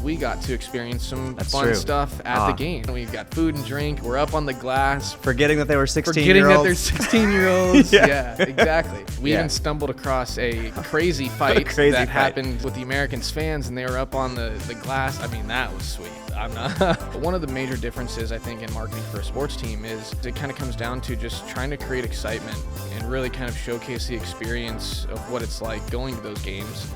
we got to experience some That's fun true. stuff at the game. We got food and drink. We're up on the glass. Forgetting that they were 16-year-olds. Forgetting that they're 16-year-olds. Yeah. Yeah, exactly. We Yeah. even stumbled across a crazy fight happened with the Americans fans, and they were up on the glass. I mean, that was sweet. I'm not. One of the major differences, I think, in marketing for a sports team is it kind of comes down to just trying to create excitement and really kind of showcase the experience of what it's like going to those games.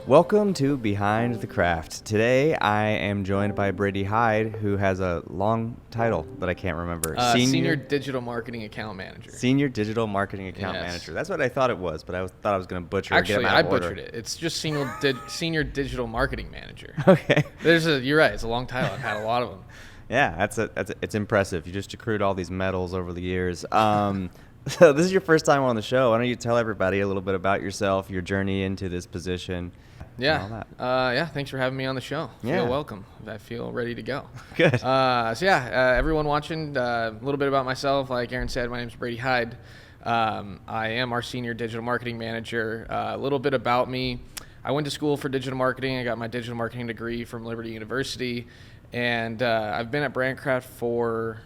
Welcome to Behind the Craft. Today I am joined by Brady Heid, who has a long title that I can't remember. Senior Digital Marketing Account Manager. Senior Digital Marketing Account Yes. Manager. That's what I thought it was, but I thought I was going to butcher it. Actually, get I them out of order. butchered it. It's just Senior Digital Marketing Manager. Okay. You're right. It's a long title. I've had a lot of them. Yeah, it's impressive. You just accrued all these medals over the years. So this is your first time on the show. Why don't you tell everybody a little bit about yourself, your journey into this position? Yeah. Thanks for having me on the show. Yeah. Feel welcome. I feel ready to go. Good. Everyone watching, a little bit about myself. Like Aaron said, my name is Brady Heid. I am our Senior Digital Marketing Manager. A little bit about me. I went to school for digital marketing. I got my digital marketing degree from Liberty University. And I've been at Brandcraft for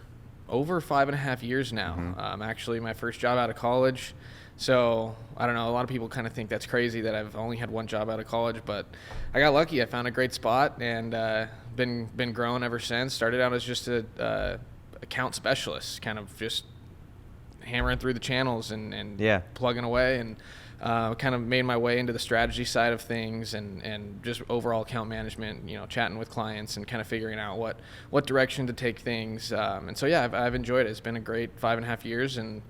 over 5.5 years now. Mm-hmm. Actually, my first job out of college. So I don't know. A lot of people kind of think that's crazy that I've only had one job out of college, but I got lucky. I found a great spot and been growing ever since. Started out as just a account specialist, kind of just hammering through the channels and plugging away, and kind of made my way into the strategy side of things and just overall account management. Chatting with clients and kind of figuring out what direction to take things. And so I've enjoyed it. It's been a great 5.5 years and.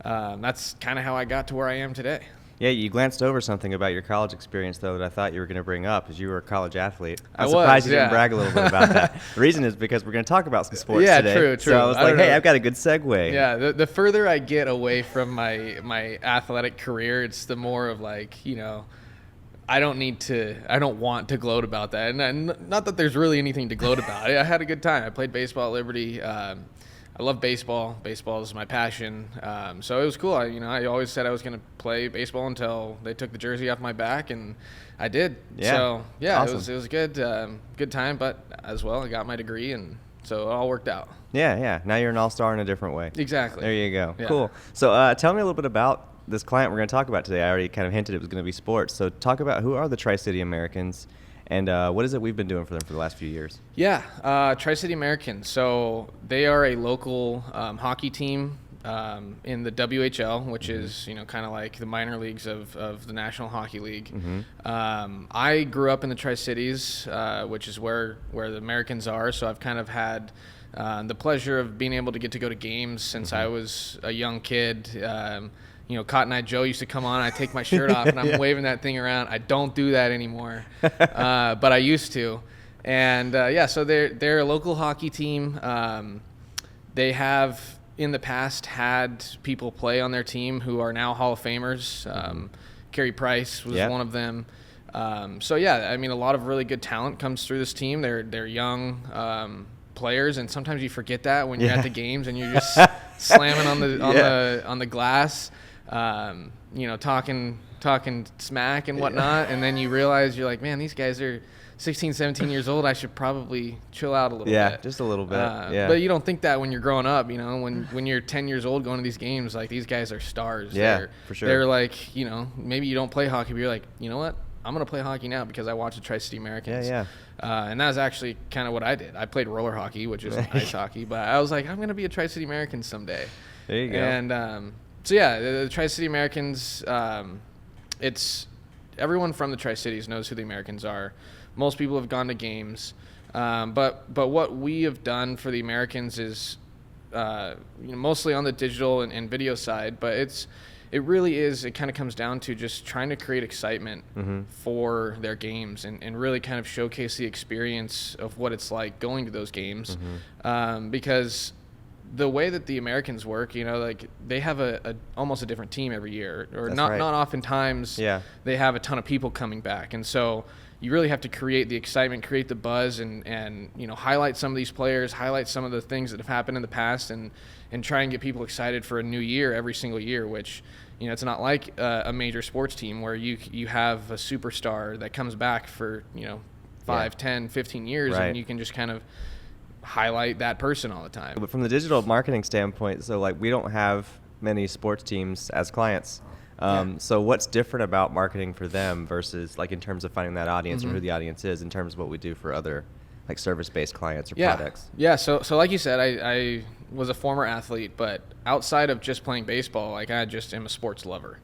That's kind of how I got to where I am today. Yeah, you glanced over something about your college experience, though, that I thought you were going to bring up, as you were a college athlete. I'm surprised you didn't brag a little bit about that. The reason is because we're going to talk about some sports today. True. So I was like, hey, I've got a good segue. Yeah, the further I get away from my athletic career, it's the more of like, I don't want to gloat about that. And not that there's really anything to gloat about. I had a good time. I played baseball at Liberty. I love baseball. Baseball is my passion. So it was cool. I always said I was going to play baseball until they took the jersey off my back, and I did. Yeah. So Awesome. it was a good time. But as well, I got my degree, and so it all worked out. Yeah. Now you're an all-star in a different way. Exactly. There you go. Yeah. Cool. So tell me a little bit about this client we're going to talk about today. I already kind of hinted it was going to be sports. So talk about who are the Tri-City Americans, and what is it we've been doing for them for the last few years? Yeah, Tri-City Americans. So they are a local hockey team in the WHL, which is kind of like the minor leagues of the National Hockey League. I grew up in the Tri-Cities, which is where the Americans are. So I've kind of had the pleasure of being able to get to go to games since I was a young kid. Cotton Eye Joe used to come on. I take my shirt off and I'm waving that thing around. I don't do that anymore, but I used to. And so they're a local hockey team. They have in the past had people play on their team who are now Hall of Famers. Carey Price was one of them. A lot of really good talent comes through this team. They're young players, and sometimes you forget that when you're at the games and you're just slamming on the glass. Talking smack and whatnot, and then you realize you're like, man, these guys are 16, 17 years old. I should probably chill out a little bit. Yeah, just a little bit. But you don't think that when you're growing up, when you're 10 years old going to these games, like these guys are stars. Yeah, for sure. They're like, maybe you don't play hockey, but you're like, you know what? I'm going to play hockey now because I watched the Tri-City Americans. Yeah. And that was actually kind of what I did. I played roller hockey, which is ice hockey, but I was like, I'm going to be a Tri-City American someday. There you go. And the Tri-City Americans, it's everyone from the Tri-Cities knows who the Americans are. Most people have gone to games, but what we have done for the Americans is mostly on the digital and video side, but it kind of comes down to just trying to create excitement for their games and really kind of showcase the experience of what it's like going to those games, because the way that the Americans work, they have almost a different team every year, or not oftentimes. Yeah. They have a ton of people coming back, and so you really have to create the excitement, create the buzz, and highlight some of these players, highlight some of the things that have happened in the past, and try and get people excited for a new year every single year, which it's not like a major sports team where you have a superstar that comes back for 5, 10, 15 years, Right. and you can just kind of highlight that person all the time. But from the digital marketing standpoint, so like we don't have many sports teams as clients. So what's different about marketing for them versus like in terms of finding that audience or who the audience is in terms of what we do for other like service-based clients or products? Yeah. So like you said, I was a former athlete, but outside of just playing baseball, like I just am a sports lover.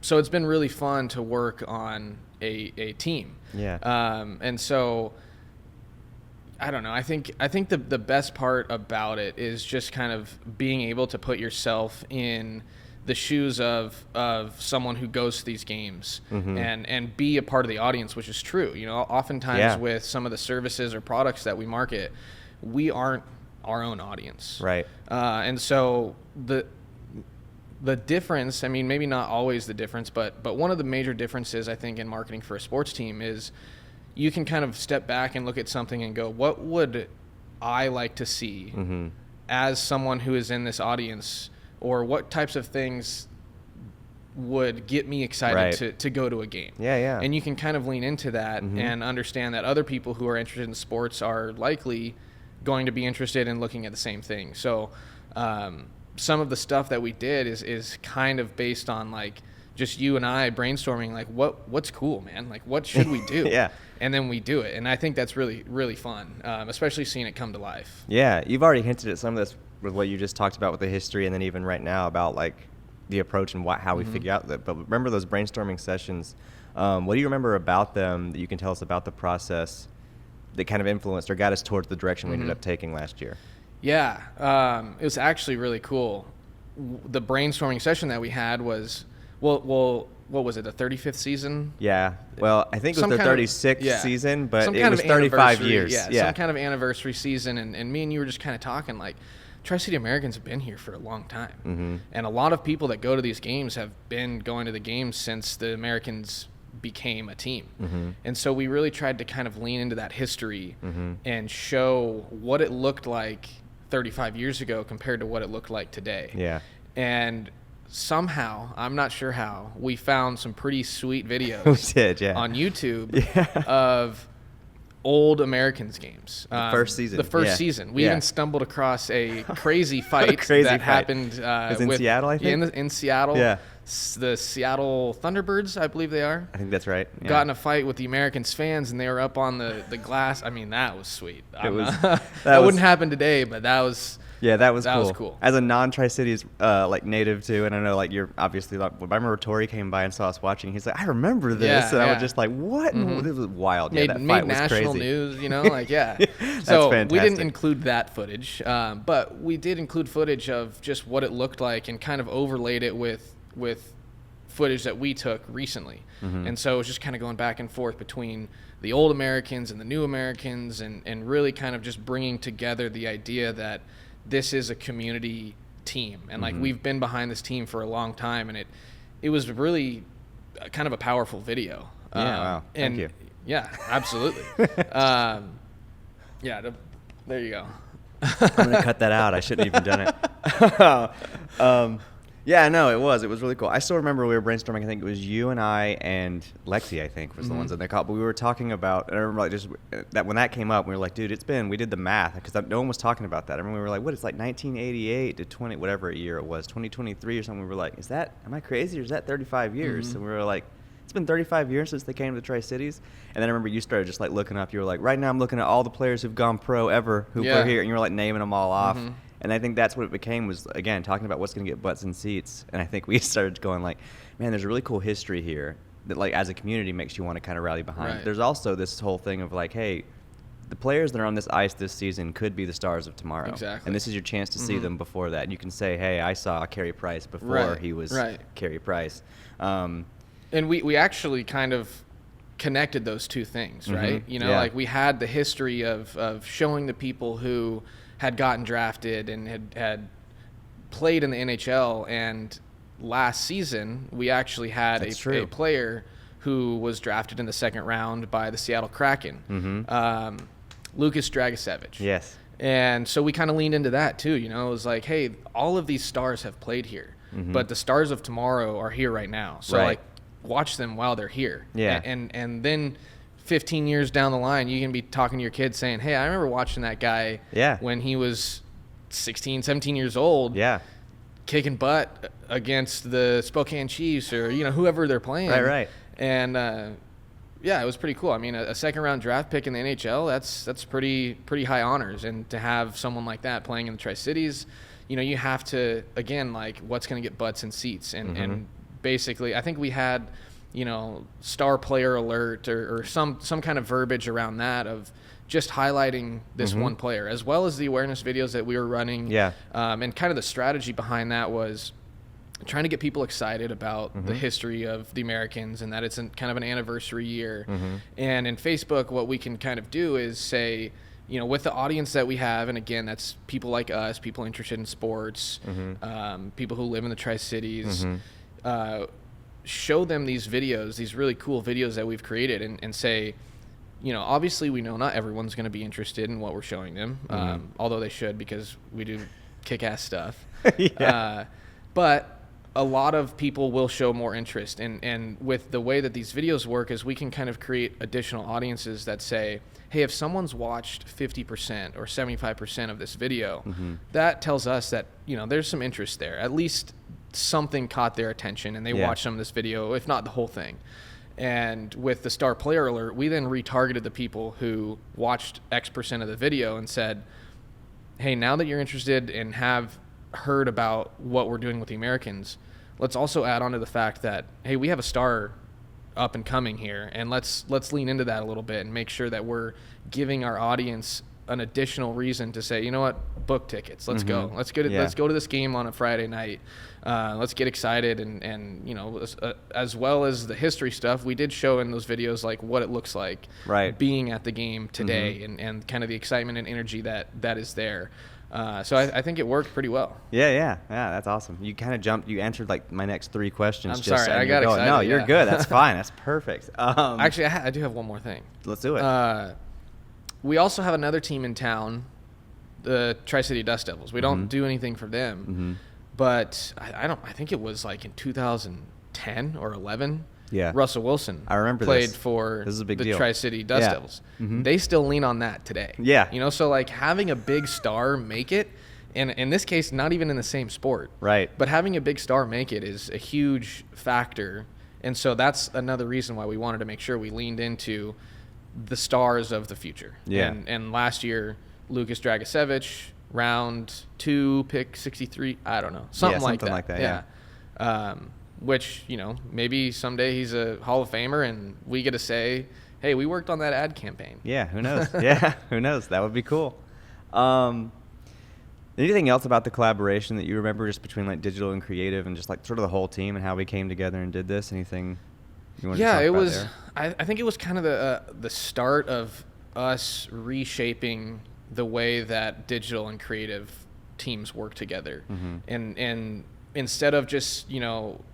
So it's been really fun to work on a team. Yeah. And so I don't know. I think the best part about it is just kind of being able to put yourself in the shoes of someone who goes to these games and be a part of the audience, which is true. You know, oftentimes with some of the services or products that we market, we aren't our own audience. Right. And so the difference, I mean, maybe not always the difference, but one of the major differences I think in marketing for a sports team is you can kind of step back and look at something and go, what would I like to see as someone who is in this audience, or what types of things would get me excited to go to a game? Yeah. And you can kind of lean into that and understand that other people who are interested in sports are likely going to be interested in looking at the same thing. So some of the stuff that we did is kind of based on like just you and I brainstorming like what's cool, man? Like what should we do? Yeah. And then we do it. And I think that's really, really fun, especially seeing it come to life. Yeah. You've already hinted at some of this with what you just talked about with the history, and then even right now about like the approach and how we figure out that. But remember those brainstorming sessions. What do you remember about them that you can tell us about the process that kind of influenced or got us towards the direction we ended up taking last year? Yeah. It was actually really cool. The brainstorming session that we had was, well, what was it, the 35th season? Yeah. Well, I think it was the 36th season, but some it kind was of 35 years. Yeah, some kind of anniversary season. And me and you were just kind of talking like, Tri-City Americans have been here for a long time. And a lot of people that go to these games have been going to the games since the Americans became a team. And so we really tried to kind of lean into that history and show what it looked like 35 years ago compared to what it looked like today. Yeah. And somehow, I'm not sure how, we found some pretty sweet videos We did, yeah. on YouTube of old Americans games. The first season. The first season. We even stumbled across a crazy fight that happened it was in Seattle, I think? in Seattle. Yeah. The Seattle Thunderbirds, I believe they are. I think that's right. Yeah. Got in a fight with the Americans fans, and they were up on the glass. I mean, that was sweet. That wouldn't happen today, but that was... Yeah, that was cool. As a non-Tri-Cities like native too, and I know like you're obviously like, I remember Tori came by and saw us watching. He's like, I remember this, and I was just like, what? This was wild. Made that fight was national crazy. News, you know, like That's so fantastic. we didn't include that footage, but we did include footage of just what it looked like and kind of overlaid it with footage that we took recently. And so it was just kind of going back and forth between the old Americans and the new Americans, and really kind of just bringing together the idea that this is a community team, and like we've been behind this team for a long time, and it was really kind of a powerful video. Wow. Thank you. Yeah, absolutely. There you go. I'm gonna cut that out. I shouldn't have even done it. Yeah, no, it was really cool. I still remember we were brainstorming. I think it was you and I and Lexi, I think, was the ones that they caught. But we were talking about, and I remember like just that when that came up, we were like, dude, we did the math, because no one was talking about that. I remember we were like, what, it's like 1988 to 20, whatever year it was, 2023 or something. We were like, am I crazy, or is that 35 years? And we were like, it's been 35 years since they came to the Tri-Cities. And then I remember you started just like looking up. You were like, right now I'm looking at all the players who've gone pro ever who play here, and you were like naming them all off. And I think that's what it became, was, again, talking about what's going to get butts in seats. And I think we started going like, man, there's a really cool history here that, like, as a community makes you want to kind of rally behind. Right. There's also this whole thing of like, hey, the players that are on this ice this season could be the stars of tomorrow. Exactly. And this is your chance to see them before that. And you can say, hey, I saw Carey Price before he was Carey Price. And we actually kind of connected those two things, right? You know, like we had the history of showing the people who had gotten drafted and had played in the NHL, and last season we actually had a player who was drafted in the second round by the Seattle Kraken, Lucas Dragicevic. Yes. And so we kind of leaned into that too, you know. It was like, hey, all of these stars have played here, but the stars of tomorrow are here right now. So like, watch them while they're here. Yeah. And then 15 years down the line, you can be talking to your kids saying, hey, I remember watching that guy when he was 16, 17 years old, kicking butt against the Spokane Chiefs or, whoever they're playing. Right. And, it was pretty cool. I mean, a second-round draft pick in the NHL, that's pretty high honors. And to have someone like that playing in the Tri-Cities, you have to, again, like, what's going to get butts in seats. And basically, I think we had – star player alert or some kind of verbiage around that of just highlighting this one player, as well as the awareness videos that we were running. And kind of the strategy behind that was trying to get people excited about the history of the Americans and that it's kind of an anniversary year. And in Facebook, what we can kind of do is say, with the audience that we have, and again, that's people like us, people interested in sports, people who live in the Tri-Cities, show them these videos, these really cool videos that we've created and say, obviously we know not everyone's going to be interested in what we're showing them, although they should because we do kick-ass stuff. But a lot of people will show more interest. And with the way that these videos work is we can kind of create additional audiences that say, hey, if someone's watched 50% or 75% of this video, that tells us that, there's some interest there. At least something caught their attention and they watched some of this video, if not the whole thing. And with the star player alert, we then retargeted the people who watched X% of the video and said, hey, now that you're interested and have heard about what we're doing with the Americans, let's also add on to the fact that, hey, we have a star up and coming here, and let's lean into that a little bit and make sure that we're giving our audience an additional reason to say, you know what, book tickets. Let's go. Let's go to this game on a Friday night. Let's get excited and as well as the history stuff, we did show in those videos like what it looks like being at the game today and kind of the excitement and energy that is there. So I think it worked pretty well. Yeah, that's awesome. You kind of you answered like my next 3 questions. I'm sorry, I got excited. No, you're good. That's fine. That's perfect. Actually, I do have one more thing. Let's do it. We also have another team in town, the Tri-City Dust Devils. We don't do anything for them, but I think it was like in 2010 or 11. Yeah, Russell Wilson. I remember played for this is a big the deal. Tri-City Dust Devils. They still lean on that today. Yeah, so like having a big star make it, and in this case, not even in the same sport. Right. But having a big star make it is a huge factor, and so that's another reason why we wanted to make sure we leaned into the stars of the future. Yeah. And last year, Lucas Dragicevic, round 2, pick 63. I don't know, something like that. Yeah. Which, maybe someday he's a Hall of Famer and we get to say, hey, we worked on that ad campaign. Yeah, who knows? Who knows? That would be cool. Anything else about the collaboration that you remember just between like digital and creative and just like sort of the whole team and how we came together and did this? Anything you want to talk about? Yeah, it was, I think it was kind of the start of us reshaping the way that digital and creative teams work together. And instead of just,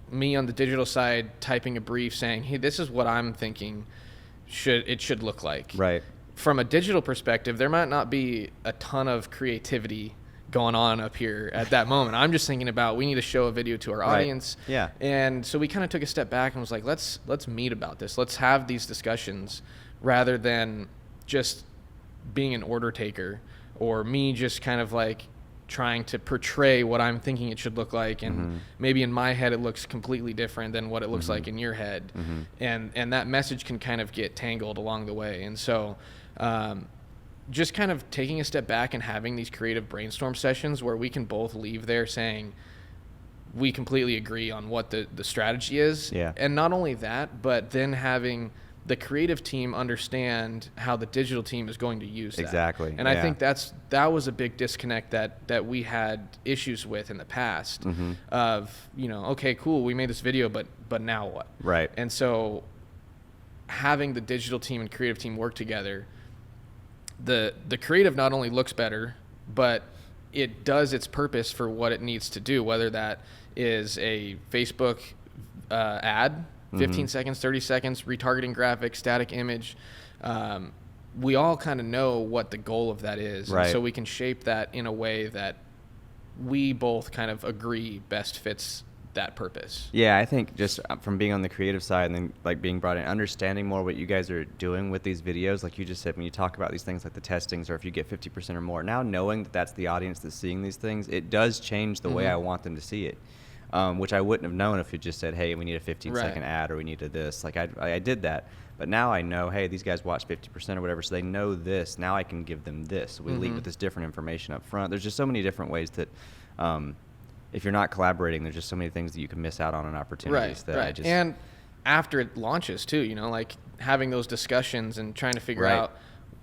me on the digital side typing a brief saying, hey, this is what I'm thinking it should look like. Right. From a digital perspective, there might not be a ton of creativity going on up here at that moment. I'm just thinking about we need to show a video to our audience. Yeah. And so we kind of took a step back and was like, let's meet about this. Let's have these discussions rather than just being an order taker or me just kind of like trying to portray what I'm thinking it should look like, and maybe in my head it looks completely different than what it looks like in your head, and that message can kind of get tangled along the way. And so just kind of taking a step back and having these creative brainstorm sessions where we can both leave there saying we completely agree on what the strategy is, and not only that, but then having the creative team understand how the digital team is going to use that. Exactly. And I think that was a big disconnect that we had issues with in the past of, okay, cool, we made this video, but now what? Right. And so having the digital team and creative team work together, the creative not only looks better, but it does its purpose for what it needs to do, whether that is a Facebook ad, 15 seconds, 30 seconds, retargeting graphics, static image. We all kind of know what the goal of that is. Right. And so we can shape that in a way that we both kind of agree best fits that purpose. Yeah, I think just from being on the creative side and then like being brought in, understanding more what you guys are doing with these videos, like you just said, when you talk about these things like the testings or if you get 50% or more, now knowing that that's the audience that's seeing these things, it does change the way I want them to see it, which I wouldn't have known if you just said, hey, we need a 15-second ad or we need a this. Like I did that. But now I know, hey, these guys watch 50% or whatever, so they know this. Now I can give them this. So we lead with this different information up front. There's just so many different ways that if you're not collaborating, there's just so many things that you can miss out on opportunities. Right. And after it launches too, like having those discussions and trying to figure out,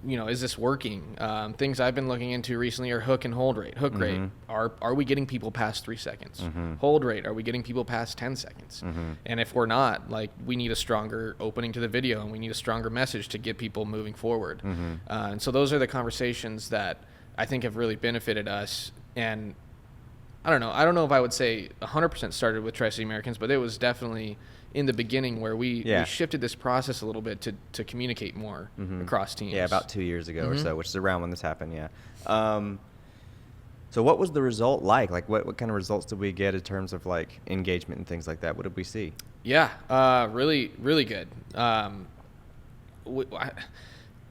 is this working? Things I've been looking into recently are hook and hold rate. Hook rate, are we getting people past 3 seconds? Hold rate, are we getting people past 10 seconds? And if we're not, like, we need a stronger opening to the video and we need a stronger message to get people moving forward. And so those are the conversations that I think have really benefited us. And I don't know if I would say 100% started with Tri-City Americans, but it was definitely in the beginning where we shifted this process a little bit to communicate more across teams. Yeah, about 2 years ago or so, which is around when this happened, So what was the result like? Like, what kind of results did we get in terms of, like, engagement and things like that? What did we see? Yeah, really, really good.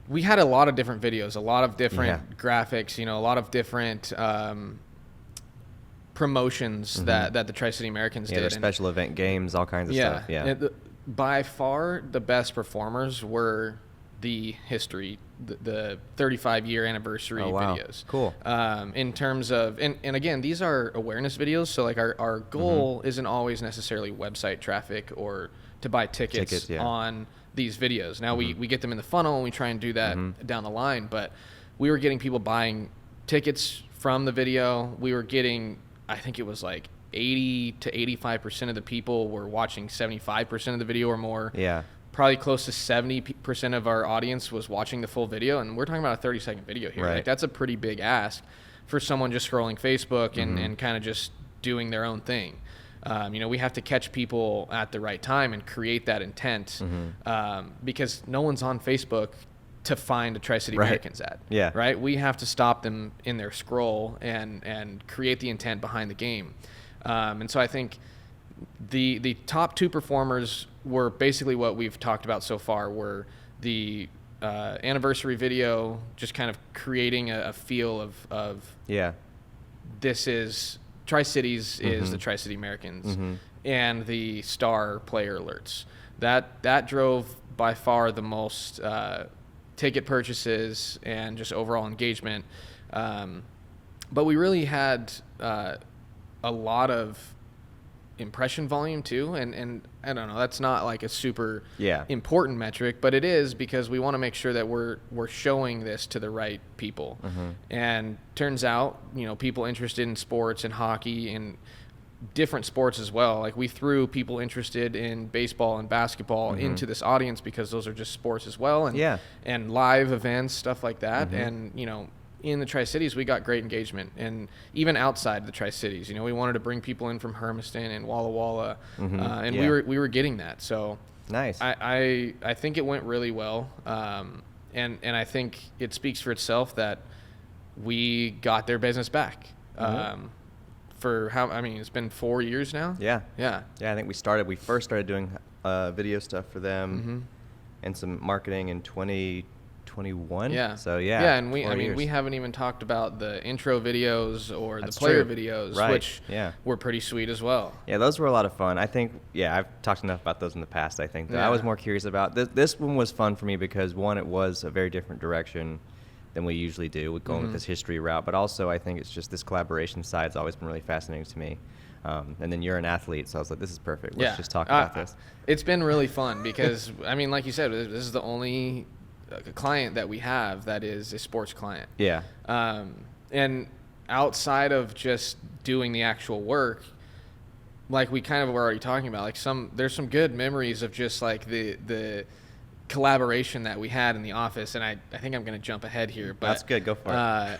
We had a lot of different videos, a lot of different graphics, a lot of different promotions that the Tri-City Americans did. Yeah, special event games, all kinds of stuff. Yeah. By far, the best performers were the 35-year anniversary videos. Cool. In terms of, and again, these are awareness videos, so like our goal isn't always necessarily website traffic or to buy tickets on these videos. Now we get them in the funnel and we try and do that down the line, but we were getting people buying tickets from the video. We were getting, I think it was like 80 to 85% of the people were watching 75% of the video or more. Yeah. Probably close to 70% of our audience was watching the full video, and we're talking about a 30-second video here. Right. Like, that's a pretty big ask for someone just scrolling Facebook and kind of just doing their own thing. We have to catch people at the right time and create that intent because no one's on Facebook to find a Tri-City Americans ad. Yeah. Right? We have to stop them in their scroll and create the intent behind the game. And so I think the top two performers were basically what we've talked about so far, were the anniversary video, just kind of creating a feel of this is Tri-Cities is the Tri-City Americans, and the star player alerts. That drove by far the most ticket purchases and just overall engagement. But we really had a lot of impression volume too, and I don't know, that's not like a super important metric, but it is because we want to make sure that we're showing this to the right people. And turns out, people interested in sports and hockey and different sports as well, like we threw people interested in baseball and basketball into this audience because those are just sports as well, and live events, stuff like that. And in the Tri-Cities, we got great engagement, and even outside the Tri-Cities, we wanted to bring people in from Hermiston and Walla Walla, and we were getting that. So nice. I think it went really well, and I think it speaks for itself that we got their business back. For it's been 4 years now. Yeah. I think we first started doing video stuff for them and some marketing in 2021. So and we haven't even talked about the intro videos or the player videos, which were pretty sweet as well. Yeah, those were a lot of fun. I think I've talked enough about those in the past. I think that I was more curious about this one was fun for me because one, it was a very different direction than we usually do with going with this history route, but also I think it's just this collaboration side's always been really fascinating to me. And then you're an athlete, so I was like, this is perfect. Let's just talk about this. It's been really fun because, like you said, this is the only client that we have that is a sports client. Yeah. And outside of just doing the actual work, like we kind of were already talking about, like there's some good memories of just like the collaboration that we had in the office, and I think I'm going to jump ahead here, but that's good. Go for it.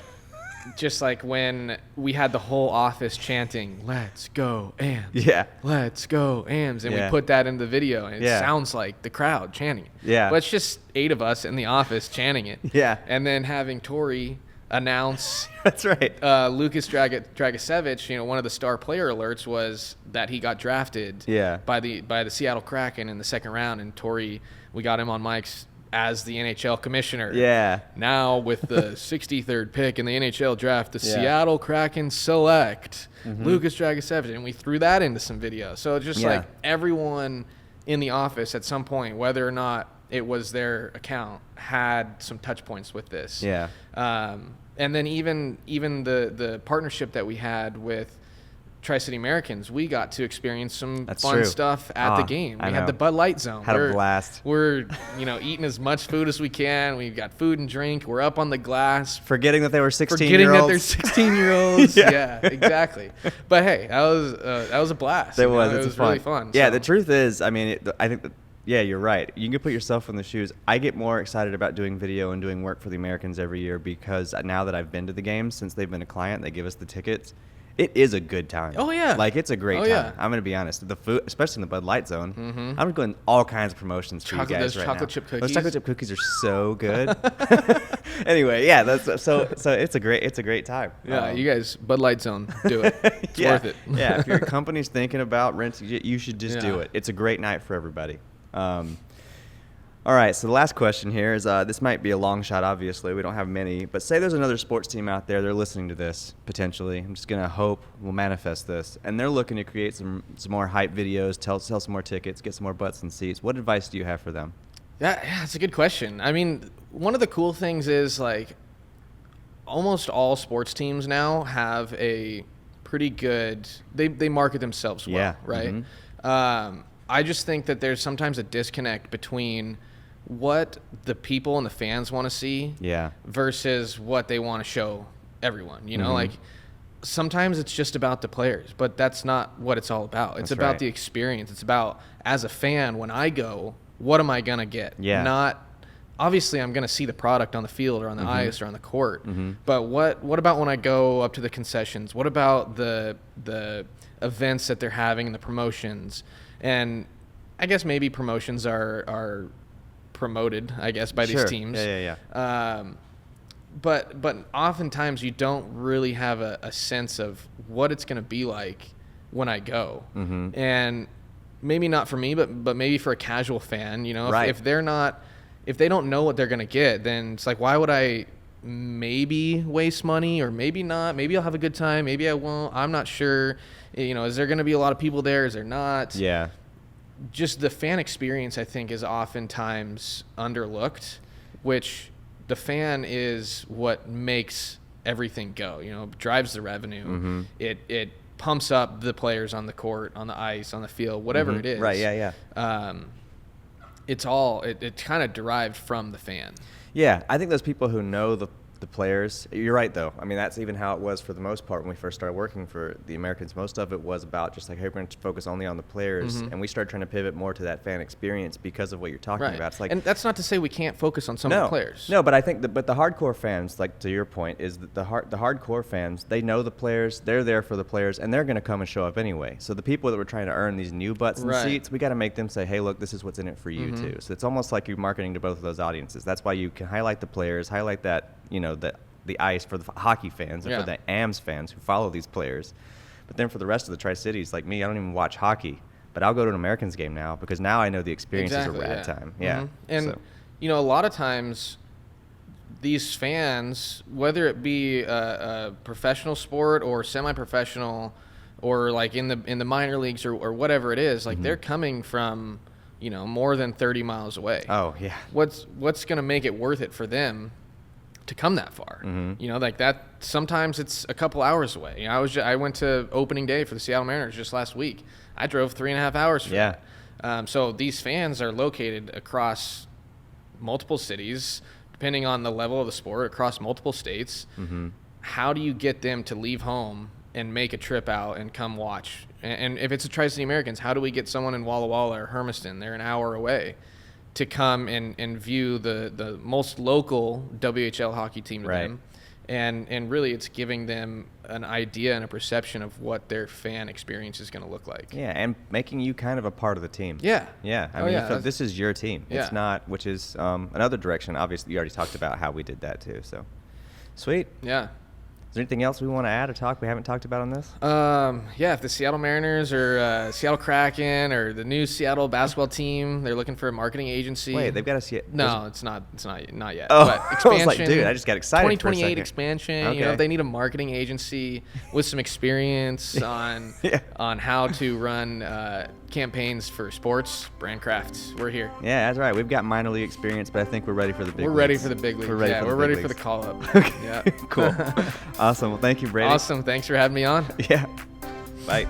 Just like when we had the whole office chanting, "Let's go AMS." Yeah. "Let's go AMS," and we put that in the video, and it sounds like the crowd chanting it. Yeah. But it's just 8 of us in the office chanting it. Yeah. And then having Tori announce That's right. Lucas Dragicevic, one of the star player alerts was that he got drafted by the Seattle Kraken in the second round, and Torrey, we got him on mics as the NHL commissioner. Yeah. Now with the 63rd pick in the NHL draft, the Seattle Kraken select Lucas Dragicevic, and we threw that into some video. So it's just like everyone in the office at some point, whether or not it was their account, had some touch points with this. Yeah. And then even the partnership that we had with Tri-City Americans, we got to experience some fun stuff at the game. We had the Bud Light Zone. Had a blast. We're eating as much food as we can. We've got food and drink. We're up on the glass. Forgetting that they were 16-year-olds. Forgetting that they're 16-year-olds. Yeah, exactly. But hey, that was a blast. It was really fun. Yeah, so. the truth is, I mean, I think that, yeah, you're right. You can put yourself in the shoes. I get more excited about doing video and doing work for the Americans every year because now that I've been to the games, since they've been a client, they give us the tickets. It is a good time. Oh, yeah. Like, it's a great time. Yeah. I'm going to be honest. The food, especially in the Bud Light Zone, I'm going all kinds of promotions for you guys right now. Chocolate chip cookies. Those chocolate chip cookies are so good. Anyway, that's so it's a great time. Yeah, you guys, Bud Light Zone, do it. It's worth it. Yeah, if your company's thinking about renting, you should just do it. It's a great night for everybody. All right, so the last question here is, this might be a long shot, obviously. We don't have many. But say there's another sports team out there. They're listening to this, potentially. I'm just going to hope we'll manifest this. And they're looking to create some more hype videos, sell some more tickets, get some more butts and seats. What advice do you have for them? Yeah, it's a good question. I mean, one of the cool things is, like, almost all sports teams now have a pretty good – they market themselves well, right? Mm-hmm. I just think that there's sometimes a disconnect between – what the people and the fans want to see versus what they want to show everyone. Like sometimes it's just about the players, but that's not what it's all about. It's about the experience. It's about, as a fan, when I go, what am I going to get? Not obviously I'm going to see the product on the field or on the ice or on the court, but what about when I go up to the concessions? What about the events that they're having and the promotions? And I guess maybe promotions are promoted, I guess, by these teams. But oftentimes you don't really have a sense of what it's going to be like when I go. And maybe not for me, but maybe for a casual fan, if they don't know what they're going to get, then it's like, why would I maybe waste money or maybe not? Maybe I'll have a good time. Maybe I won't. I'm not sure. Is there going to be a lot of people there? Is there not? Yeah. Just the fan experience, I think, is oftentimes underlooked, which the fan is what makes everything go, drives the revenue. It pumps up the players on the court, on the ice, on the field, whatever it is. Right, yeah. It's all, it kind of derived from the fan. Yeah, I think those people who know the players, you're right, though. I mean, that's even how it was for the most part when we first started working for the Americans. Most of it was about just like, hey, we're going to focus only on the players, and we started trying to pivot more to that fan experience because of what you're talking about. It's like, and that's not to say we can't focus on some of the players. No, but I think the hardcore fans, like to your point, is that the hardcore fans, they know the players, they're there for the players, and they're going to come and show up anyway. So the people that were trying to earn these new butts and seats, we got to make them say, hey, look, this is what's in it for you too. So it's almost like you're marketing to both of those audiences. That's why you can highlight the players, highlight that, the ice for the hockey fans and for the AMS fans who follow these players. But then for the rest of the Tri-Cities, like me, I don't even watch hockey, but I'll go to an Americans game now because now I know the experience is a rad time. Yeah. And, a lot of times these fans, whether it be a professional sport or semi-professional or like in the minor leagues or whatever it is, like they're coming from, more than 30 miles away. Oh, yeah. What's going to make it worth it for them to come that far? Like that, sometimes it's a couple hours away. I went to opening day for the Seattle Mariners just last week. I drove 3.5 hours for that. So these fans are located across multiple cities, depending on the level of the sport, across multiple states. How do you get them to leave home and make a trip out and come watch? And if it's a Tri-City Americans, how do we get someone in Walla Walla or Hermiston, they're an hour away, to come and view the most local WHL hockey team to them. And really it's giving them an idea and a perception of what their fan experience is going to look like. Yeah, and making you kind of a part of the team. Yeah. I mean, this is your team. It's not, which is another direction. Obviously, you already talked about how we did that too. Sweet. Yeah. Is there anything else we want to add or talk we haven't talked about on this? Yeah, if the Seattle Mariners or Seattle Kraken or the new Seattle basketball team, they're looking for a marketing agency. Wait, they've got a No, it's not yet. Oh, But I expansion. was like, dude, I just got excited. 2028 expansion. Okay. You know, if they need a marketing agency with some experience on Yeah. on how to run campaigns for sports, Brandcraft, we're here. Yeah, that's right. We've got minor league experience, but I think we're ready for the big We're leagues. ready for the big leagues. We're ready yeah, for the we're big ready for the leagues. call up. Okay. Yeah. Cool. Awesome. Well, thank you, Brady. Awesome. Thanks for having me on. Yeah. Bye.